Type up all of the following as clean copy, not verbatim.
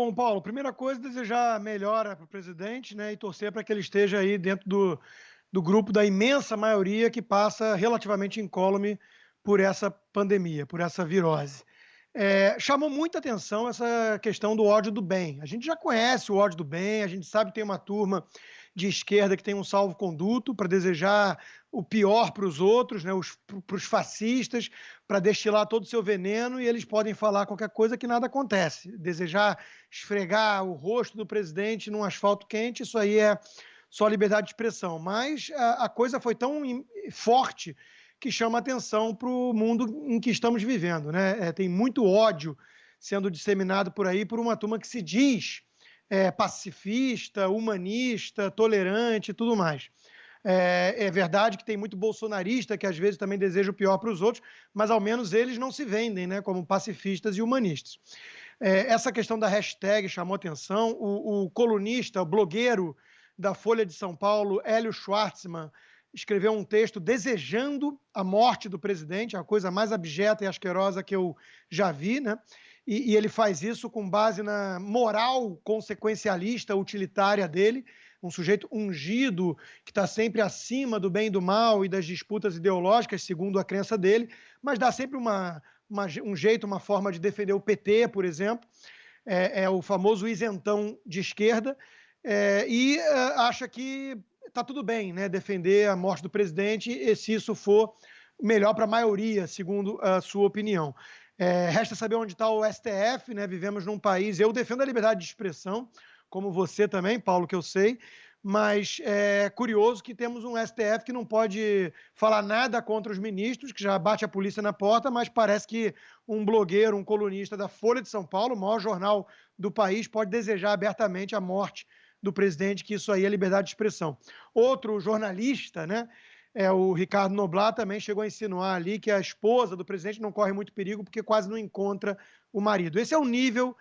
Bom, Paulo, primeira coisa, desejar melhora para o presidente, né, e torcer para que ele esteja aí dentro do grupo da imensa maioria que passa relativamente incólume por essa pandemia, por essa virose. Chamou muita atenção essa questão do ódio do bem. A gente já conhece o ódio do bem, a gente sabe que tem uma turma de esquerda que tem um salvo-conduto para desejar o pior para os outros, né, para os fascistas, para destilar todo o seu veneno, e eles podem falar qualquer coisa que nada acontece. Desejar esfregar o rosto do presidente num asfalto quente, isso aí é só liberdade de expressão. Mas a coisa foi tão forte que chama atenção para o mundo em que estamos vivendo, né? Tem muito ódio sendo disseminado por aí por uma turma que se diz pacifista, humanista, tolerante e tudo mais. É verdade que tem muito bolsonarista que às vezes também deseja o pior para os outros, mas ao menos eles não se vendem, né, como pacifistas e humanistas. Essa questão da hashtag chamou atenção. O colunista, o blogueiro da Folha de São Paulo, Hélio Schwartzman, escreveu um texto desejando a morte do presidente, a coisa mais abjeta e asquerosa que eu já vi, né? E ele faz isso com base na moral consequencialista, utilitária dele, um sujeito ungido, que está sempre acima do bem e do mal e das disputas ideológicas, segundo a crença dele, mas dá sempre um jeito, uma forma de defender o PT, por exemplo, é o famoso isentão de esquerda, acha que está tudo bem, né, defender a morte do presidente, e se isso for melhor para a maioria, segundo a sua opinião. Resta saber onde está o STF, né? Vivemos num país, eu defendo a liberdade de expressão, como você também, Paulo, que eu sei, mas é curioso que temos um STF que não pode falar nada contra os ministros, que já bate a polícia na porta, mas parece que um blogueiro, um colunista da Folha de São Paulo, o maior jornal do país, pode desejar abertamente a morte do presidente, que isso aí é liberdade de expressão. Outro jornalista, né, o Ricardo Noblat, também chegou a insinuar ali que a esposa do presidente não corre muito perigo porque quase não encontra o marido. Esse é o nível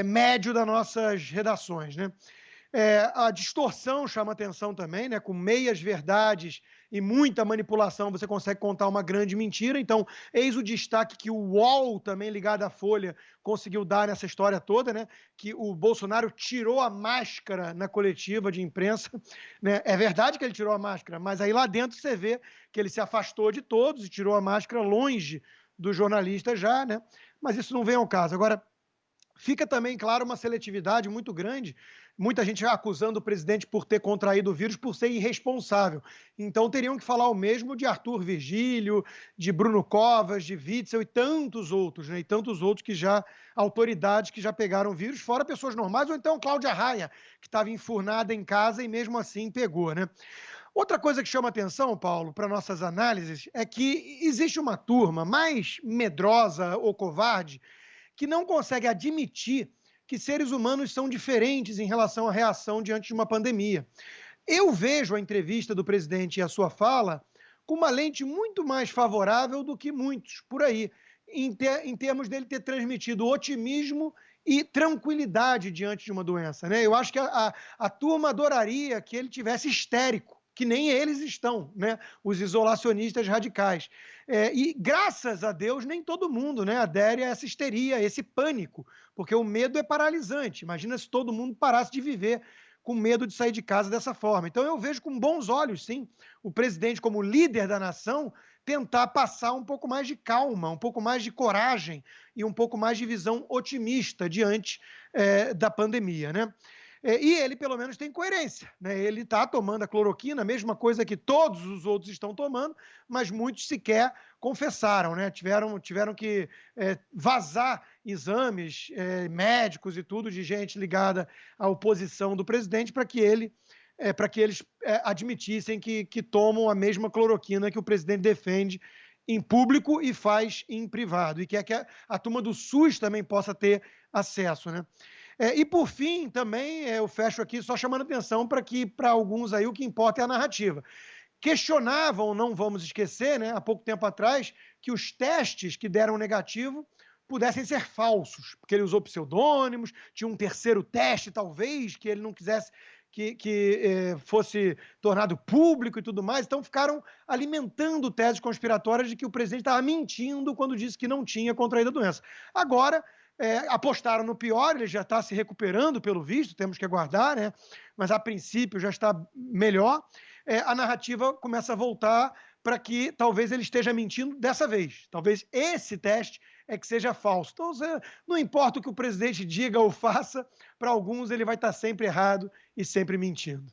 médio das nossas redações, né? A distorção chama atenção também, né? Com meias verdades e muita manipulação, você consegue contar uma grande mentira. Então, eis o destaque que o UOL, também ligado à Folha, conseguiu dar nessa história toda, né? Que o Bolsonaro tirou a máscara na coletiva de imprensa, né? É verdade que ele tirou a máscara, mas aí lá dentro você vê que ele se afastou de todos e tirou a máscara longe dos jornalistas já, né? Mas isso não vem ao caso. Agora, fica também, claro, uma seletividade muito grande, muita gente acusando o presidente por ter contraído o vírus por ser irresponsável. Então teriam que falar o mesmo de Arthur Virgílio, de Bruno Covas, de Witzel e tantos outros, né? E tantos outros que já, autoridades que já pegaram o vírus, fora pessoas normais, ou então Cláudia Raia, que estava enfurnada em casa e mesmo assim pegou, né? Outra coisa que chama atenção, Paulo, para nossas análises, é que existe uma turma mais medrosa ou covarde que não consegue admitir que seres humanos são diferentes em relação à reação diante de uma pandemia. Eu vejo a entrevista do presidente e a sua fala com uma lente muito mais favorável do que muitos por aí, em termos dele ter transmitido otimismo e tranquilidade diante de uma doença, né? Eu acho que a turma adoraria que ele tivesse histérico, que nem eles estão, né? Os isolacionistas radicais. E graças a Deus nem todo mundo, né, adere a essa histeria, a esse pânico, porque o medo é paralisante. Imagina se todo mundo parasse de viver com medo de sair de casa dessa forma. Então eu vejo com bons olhos, sim, o presidente como líder da nação tentar passar um pouco mais de calma, um pouco mais de coragem e um pouco mais de visão otimista diante da pandemia, né? E ele, pelo menos, tem coerência, né? Ele está tomando a cloroquina, a mesma coisa que todos os outros estão tomando, mas muitos sequer confessaram, né? Tiveram que vazar exames médicos e tudo de gente ligada à oposição do presidente para que eles admitissem que tomam a mesma cloroquina que o presidente defende em público e faz em privado, e que a turma do SUS também possa ter acesso, né? E por fim, também, eu fecho aqui só chamando atenção para alguns aí o que importa é a narrativa. Questionavam, não vamos esquecer, né, há pouco tempo atrás, que os testes que deram negativo pudessem ser falsos, porque ele usou pseudônimos, tinha um terceiro teste, talvez, que ele não quisesse que fosse tornado público e tudo mais. Então ficaram alimentando teses conspiratórias de que o presidente estava mentindo quando disse que não tinha contraído a doença. Agora, apostaram no pior, ele já está se recuperando pelo visto, temos que aguardar, né? Mas a princípio já está melhor. A narrativa começa a voltar para que talvez ele esteja mentindo dessa vez. Talvez esse teste que seja falso. Então, não importa o que o presidente diga ou faça, para alguns ele vai estar sempre errado e sempre mentindo.